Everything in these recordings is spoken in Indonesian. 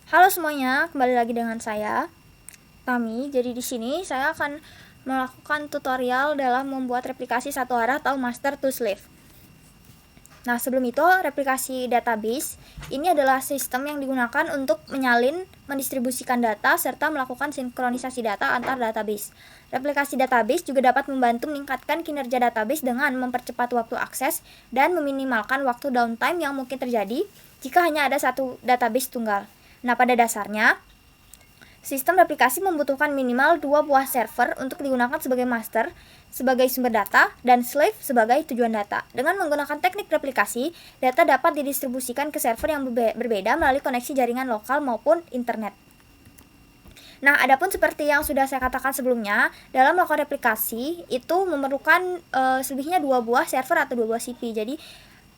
Halo semuanya, kembali lagi dengan saya, Tami. Jadi di sini saya akan melakukan tutorial dalam membuat replikasi satu arah atau master to slave. Nah, sebelum itu, replikasi database ini adalah sistem yang digunakan untuk menyalin, mendistribusikan data, serta melakukan sinkronisasi data antar database. Replikasi database juga dapat membantu meningkatkan kinerja database dengan mempercepat waktu akses dan meminimalkan waktu downtime yang mungkin terjadi jika hanya ada satu database tunggal. Nah, pada dasarnya, sistem replikasi membutuhkan minimal 2 buah server untuk digunakan sebagai master, sebagai sumber data, dan slave sebagai tujuan data. Dengan menggunakan teknik replikasi, data dapat didistribusikan ke server yang berbeda melalui koneksi jaringan lokal maupun internet. Nah, adapun seperti yang sudah saya katakan sebelumnya, dalam melakukan replikasi itu memerlukan selebihnya 2 buah server atau 2 buah CPU. Jadi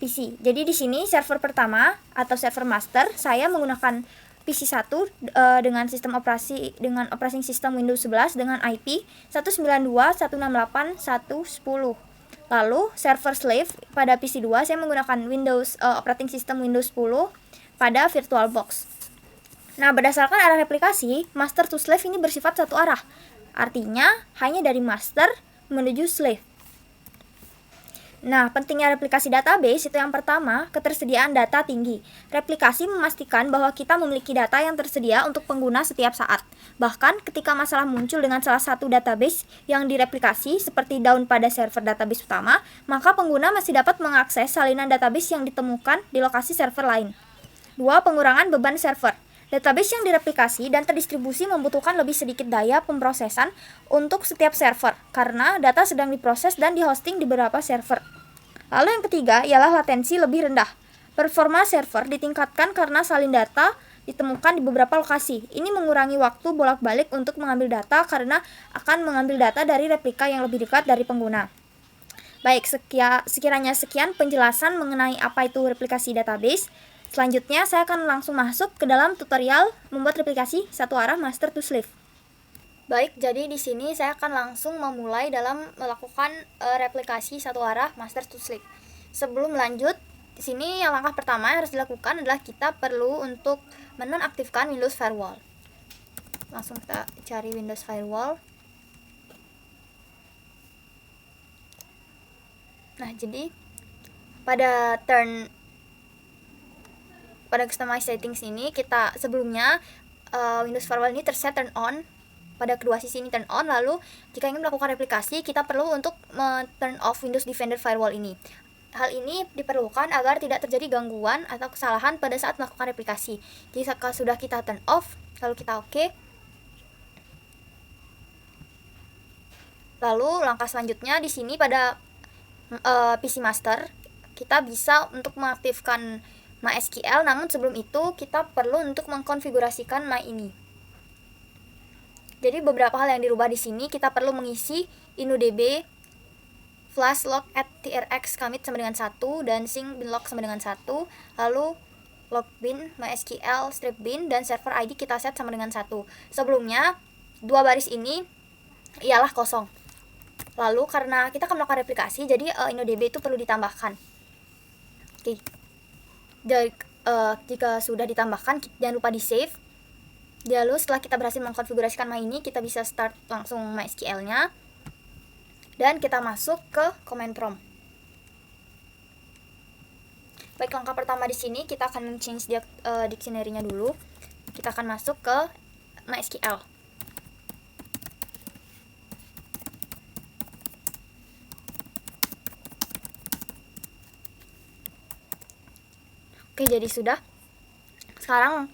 PC. Jadi di sini server pertama atau server master saya menggunakan PC1 dengan sistem operasi dengan operating system Windows 11 dengan IP 192.168.110. Lalu server slave pada PC2 saya menggunakan Windows operating system Windows 10 pada VirtualBox. Nah, berdasarkan arah replikasi, master to slave ini bersifat satu arah. Artinya hanya dari master menuju slave. Nah, pentingnya replikasi database itu yang pertama, ketersediaan data tinggi. Replikasi memastikan bahwa kita memiliki data yang tersedia untuk pengguna setiap saat. Bahkan ketika masalah muncul dengan salah satu database yang direplikasi seperti down pada server database utama, maka pengguna masih dapat mengakses salinan database yang ditemukan di lokasi server lain. 2. Pengurangan beban server. Database yang direplikasi dan terdistribusi membutuhkan lebih sedikit daya pemrosesan untuk setiap server, karena data sedang diproses dan dihosting di beberapa server. Lalu yang ketiga ialah latensi lebih rendah. Performa server ditingkatkan karena salin data ditemukan di beberapa lokasi. Ini mengurangi waktu bolak-balik untuk mengambil data karena akan mengambil data dari replika yang lebih dekat dari pengguna. Baik, sekiranya sekian penjelasan mengenai apa itu replikasi database. Selanjutnya, saya akan langsung masuk ke dalam tutorial membuat replikasi satu arah master to slave. Baik, jadi di sini saya akan langsung memulai dalam melakukan replikasi satu arah master to slave. Sebelum lanjut, di sini yang langkah pertama yang harus dilakukan adalah kita perlu untuk menonaktifkan Windows Firewall. Langsung kita cari Windows Firewall. Nah, jadi pada customize settings ini kita sebelumnya Windows Firewall ini terset turn on. Pada kedua sisi ini turn on, lalu jika ingin melakukan replikasi kita perlu untuk turn off Windows Defender Firewall ini. Hal ini diperlukan agar tidak terjadi gangguan atau kesalahan pada saat melakukan replikasi. Jadi jika sudah kita turn off, lalu kita OK. Lalu langkah selanjutnya di sini pada PC Master kita bisa untuk mengaktifkan MySQL, namun sebelum itu kita perlu untuk mengkonfigurasikan My ini. Jadi beberapa hal yang dirubah di sini, kita perlu mengisi inudb flash log at trx commit sama dengan 1 dan sync binlog sama dengan 1, lalu logbin MySQL strip bin dan server ID kita set sama dengan 1. Sebelumnya dua baris ini ialah kosong. Lalu karena kita akan melakukan replikasi, jadi inudb itu perlu ditambahkan. Oke. Jika sudah ditambahkan, jangan lupa di save. Lalu setelah kita berhasil mengkonfigurasikan My ini, kita bisa start langsung MySQL nya dan kita masuk ke command prompt. Baik, langkah pertama di sini kita akan change dictionary-nya dulu. Kita akan masuk ke MySQL. Oke, jadi sudah. Sekarang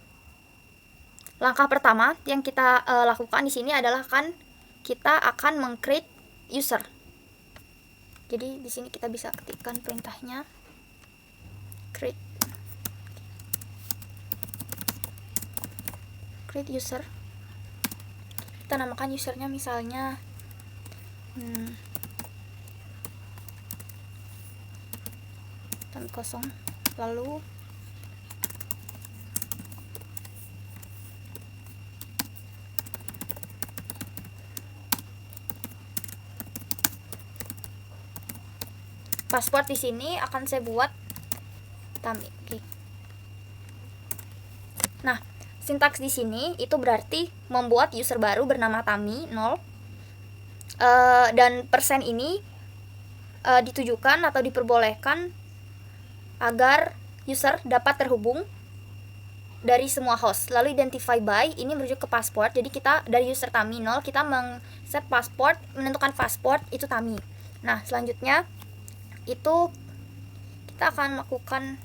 langkah pertama yang kita lakukan di sini adalah kita akan meng-create user. Jadi di sini kita bisa ketikkan perintahnya create user. Kita namakan usernya misalnya kosong, lalu password di sini akan saya buat Tami. Nah, Sintaks di sini itu berarti membuat user baru bernama Tami 0. Dan persen ini ditujukan atau diperbolehkan agar user dapat terhubung dari semua host. Lalu identify by ini merujuk ke password. Jadi kita dari user Tami 0 kita set password, menentukan password itu Tami. Nah, selanjutnya itu kita akan melakukan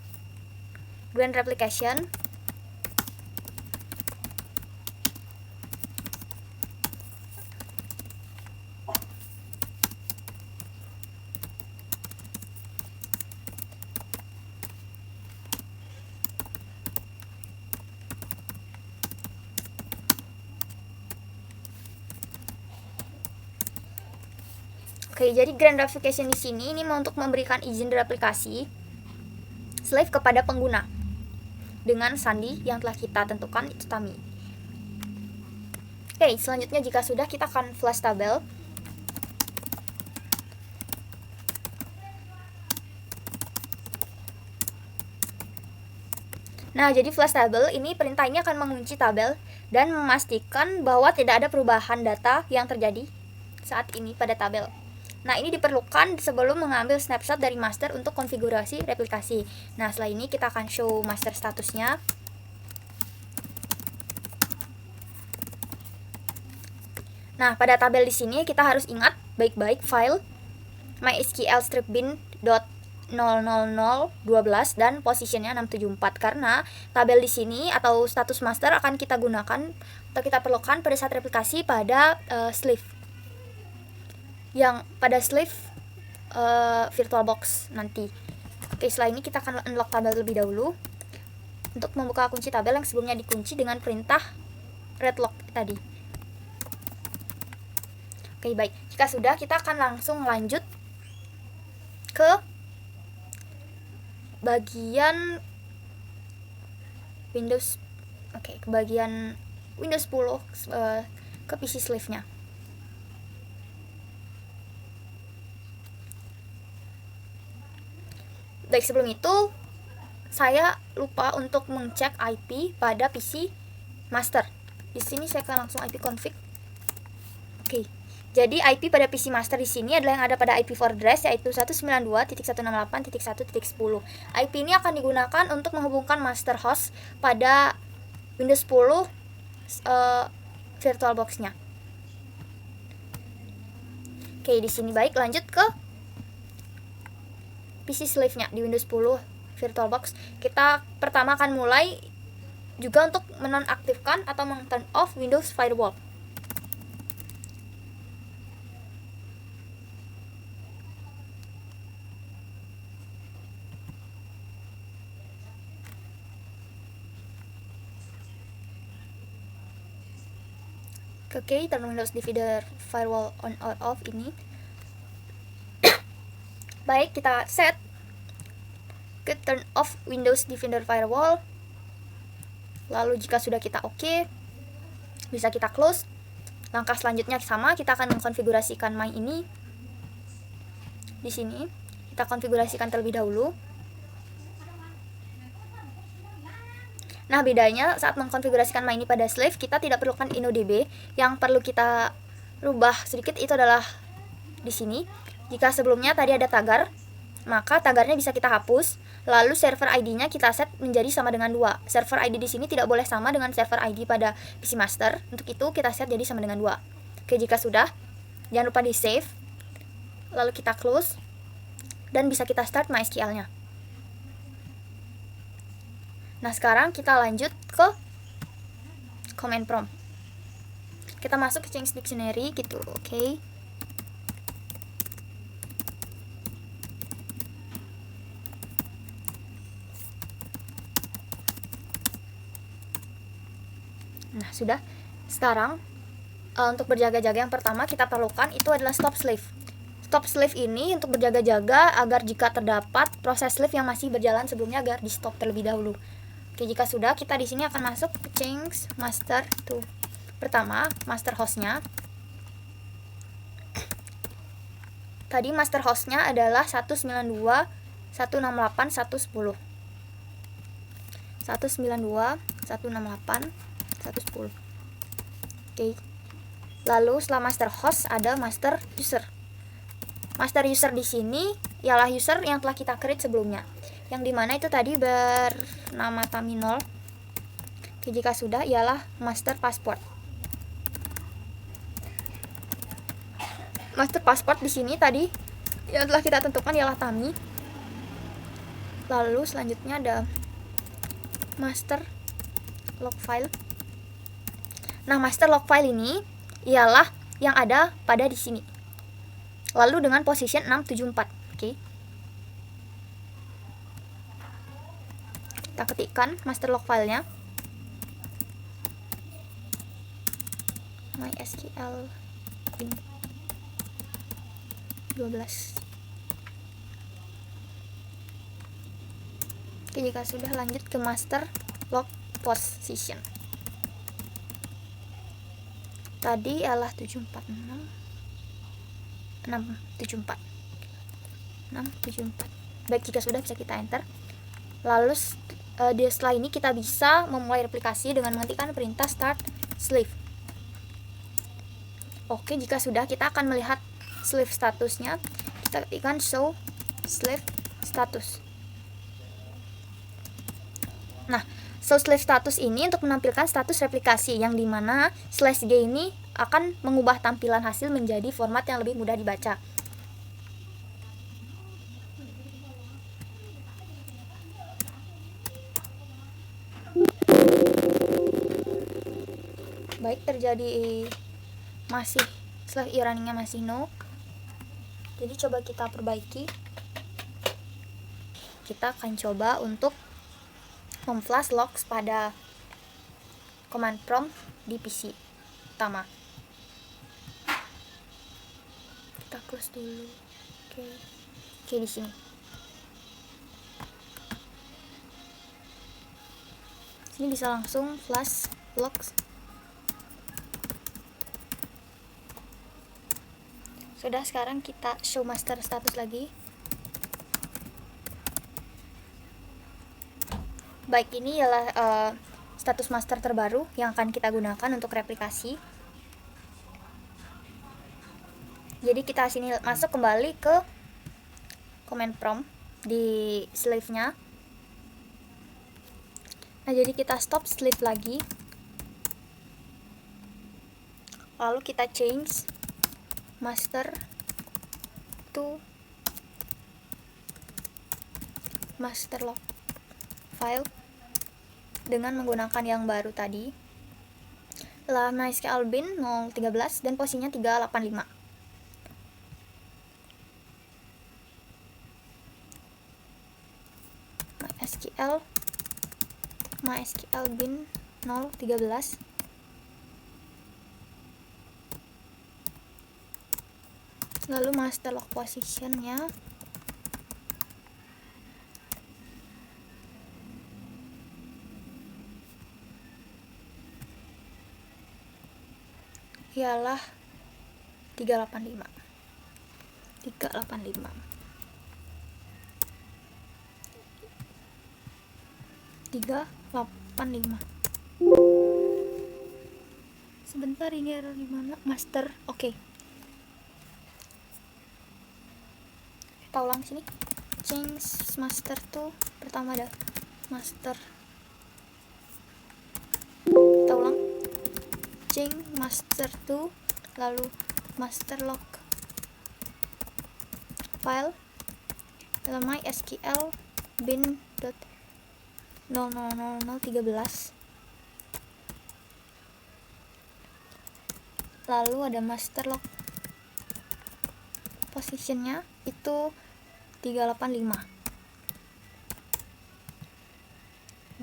grand replication. Oke, jadi grand replication di sini ini untuk memberikan izin replikasi slave kepada pengguna dengan sandi yang telah kita tentukan itu Tami. Oke, selanjutnya jika sudah kita akan flash tabel. Nah, jadi flash tabel ini perintah ini akan mengunci tabel dan memastikan bahwa tidak ada perubahan data yang terjadi saat ini pada tabel. Nah, ini diperlukan sebelum mengambil snapshot dari master untuk konfigurasi replikasi. Nah, setelah ini kita akan show master statusnya. Nah, pada tabel di sini kita harus ingat baik-baik file mysql strip bin.00012 dan positionnya 674 karena tabel di sini atau status master akan kita gunakan atau kita perlukan pada saat replikasi pada slave. Yang pada slave VirtualBox nanti. Oke, setelah ini kita akan unlock tabel terlebih dahulu untuk membuka kunci tabel yang sebelumnya dikunci dengan perintah readlock tadi. Oke, baik. Jika sudah, kita akan langsung lanjut ke bagian Windows. Oke, ke bagian Windows 10 ke PC slave-nya. Baik, sebelum itu saya lupa untuk mengecek IP pada PC master. Di sini saya akan langsung IP config. Oke. Jadi IP pada PC master di sini adalah yang ada pada IP4 address yaitu 192.168.1.10. IP ini akan digunakan untuk menghubungkan master host pada Windows 10 VirtualBox-nya. Oke, di sini baik, lanjut ke PC slave-nya di Windows 10 VirtualBox. Kita pertama akan mulai juga untuk menonaktifkan atau meng-turn off Windows Firewall. Oke, turn Windows Defender Firewall on or off ini. Baik, kita set ke turn off Windows Defender Firewall. Lalu jika sudah kita oke, bisa kita close. Langkah selanjutnya sama, kita akan mengkonfigurasikan My ini. Di sini kita konfigurasikan terlebih dahulu. Nah, bedanya saat mengkonfigurasikan My ini pada slave, kita tidak perlukan InnoDB. Yang perlu kita rubah sedikit itu adalah di sini. Jika sebelumnya tadi ada tagar, maka tagarnya bisa kita hapus. Lalu server ID-nya kita set menjadi sama dengan 2. Server ID di sini tidak boleh sama dengan server ID pada PC master. Untuk itu kita set jadi sama dengan 2. Oke, jika sudah, jangan lupa di save. Lalu kita close dan bisa kita start MySQL-nya. Nah, sekarang kita lanjut ke command prompt. Kita masuk ke change dictionary gitu, oke. Nah, sudah. Sekarang untuk berjaga-jaga yang pertama kita perlukan itu adalah stop slave. Stop slave ini untuk berjaga-jaga agar jika terdapat proses slave yang masih berjalan sebelumnya agar di stop terlebih dahulu. Oke, jika sudah, kita di sini akan masuk ke change master to pertama master hostnya. Tadi master hostnya adalah 192.168.1.10. 192.168 110. Oke. Lalu setelah master host ada master user. Master user di sini ialah user yang telah kita create sebelumnya, yang dimana itu tadi bernama Taminol. Oke, jika sudah ialah master password. Master password di sini tadi yang telah kita tentukan ialah Tami. Lalu selanjutnya ada master log file. Nah, master log file ini ialah yang ada pada di sini. Lalu dengan position 674. Oke. Kita ketikkan master log filenya. MySQL bin 12. Oke, jika sudah lanjut ke master log position. Tadi ialah 674. Baik, jika sudah bisa kita enter. Lalu setelah ini kita bisa memulai replikasi dengan mengetikkan perintah start sleeve. Oke, jika sudah kita akan melihat sleeve statusnya. Kita ketikkan show sleeve status. Nah, show sleeve status ini untuk menampilkan status replikasi, yang dimana /g ini akan mengubah tampilan hasil menjadi format yang lebih mudah dibaca. Baik, terjadi masih slave e-runningnya masih no. Jadi coba kita perbaiki. Kita akan coba untuk memflash logs pada command prompt di PC utama. Kita close dulu. Oke, di sini. Sini bisa langsung flash logs. Sudah, sekarang kita show master status lagi. Baik, ini ialah status master terbaru yang akan kita gunakan untuk replikasi. Jadi kita sini masuk kembali ke command prompt di slave-nya. Nah, jadi kita stop slave lagi. Lalu kita change master to master log file dengan menggunakan yang baru tadi, lah MySQL bin 013 dan posisinya 385. MySQL bin 013. Lalu master log positionnya ialah 385. 385. Sebentar, ini error di mana? Master. Oke. Kita ulang sini. Change master to pertama ada master. Kita ulang. Change master to lalu master log file dalam MySQL bin .0000013. Lalu ada master log positionnya itu 385.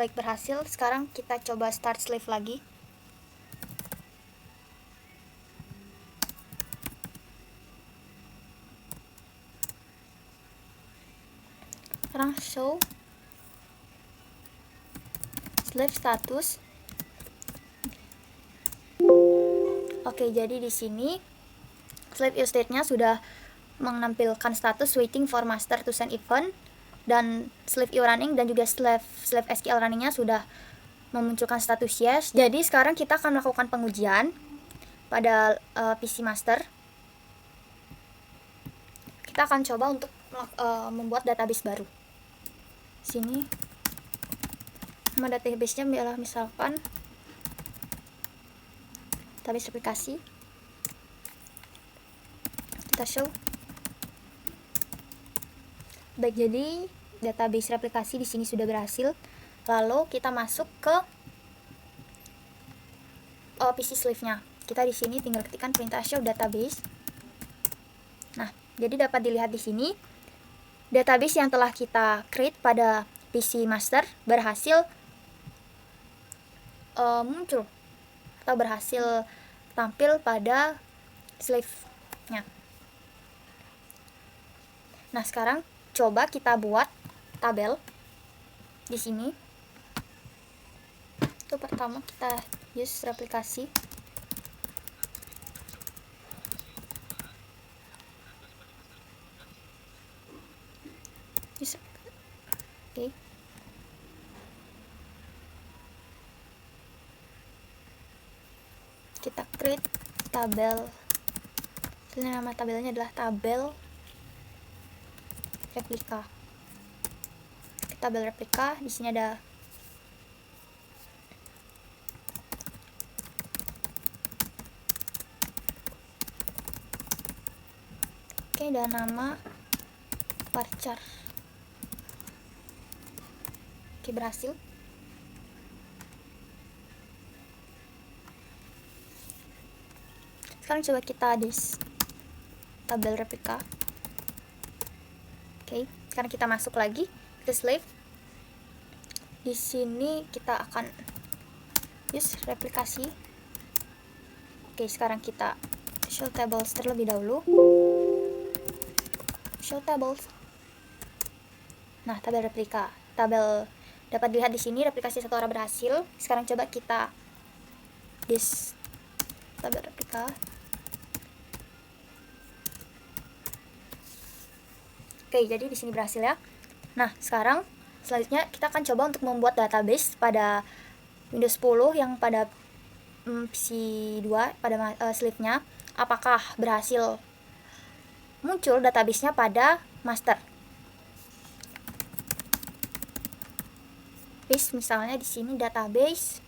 Baik, berhasil. Sekarang kita coba start slave lagi. Sekarang show slave status. Oke, jadi di sini slave state-nya sudah menampilkan status waiting for master to send event, dan slave running dan juga slave SQL runningnya sudah memunculkan status yes. Jadi sekarang kita akan melakukan pengujian pada PC master. Kita akan coba untuk membuat database baru. Sini nama database-nya adalah misalkan database aplikasi. Kita show. Baik, jadi database replikasi di sini sudah berhasil. Lalu kita masuk ke PC sleeve-nya. Kita di sini tinggal ketikkan perintah show database. Nah, jadi dapat dilihat di sini database yang telah kita create pada PC master berhasil muncul atau berhasil tampil pada slave-nya. Nah, sekarang coba kita buat tabel di sini. Itu pertama kita use replikasi. Oke. Kita create tabel. Nama tabelnya adalah tabel replika. Tabel replika, di sini ada dan nama varchar. Oke, berhasil. Sekarang coba kita dis tabel replika. Oke, sekarang kita masuk lagi ke slave. Di sini kita akan use replikasi. Oke, sekarang kita show tables terlebih dahulu. Show tables. Nah, tabel replika. Tabel dapat dilihat di sini replikasi satu arah berhasil. Sekarang coba kita dis tabel replika. Oke, jadi di sini berhasil ya. Nah, sekarang selanjutnya kita akan coba untuk membuat database pada Windows 10 yang pada PC 2 pada sleeve-nya. Apakah berhasil muncul database-nya pada master? Misalnya di sini database.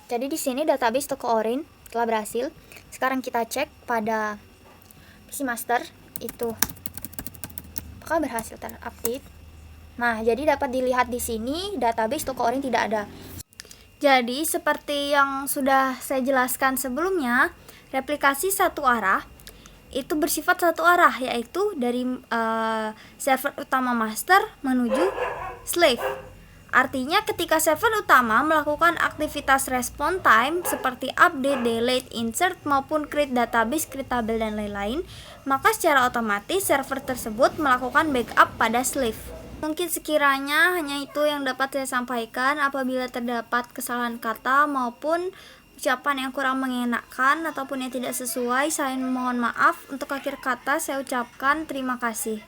Jadi di sini database toko Orin telah berhasil. Sekarang kita cek pada PC master itu apakah berhasil terupdate. Nah, jadi dapat dilihat di sini database toko Orin tidak ada. Jadi seperti yang sudah saya jelaskan sebelumnya, replikasi satu arah itu bersifat satu arah, yaitu dari server utama master menuju slave. Artinya ketika server utama melakukan aktivitas response time seperti update, delete, insert maupun create database, create tabel dan lain-lain, maka secara otomatis server tersebut melakukan backup pada slave. Mungkin sekiranya hanya itu yang dapat saya sampaikan. Apabila terdapat kesalahan kata maupun ucapan yang kurang mengenakan ataupun yang tidak sesuai, saya mohon maaf. Untuk akhir kata saya ucapkan terima kasih.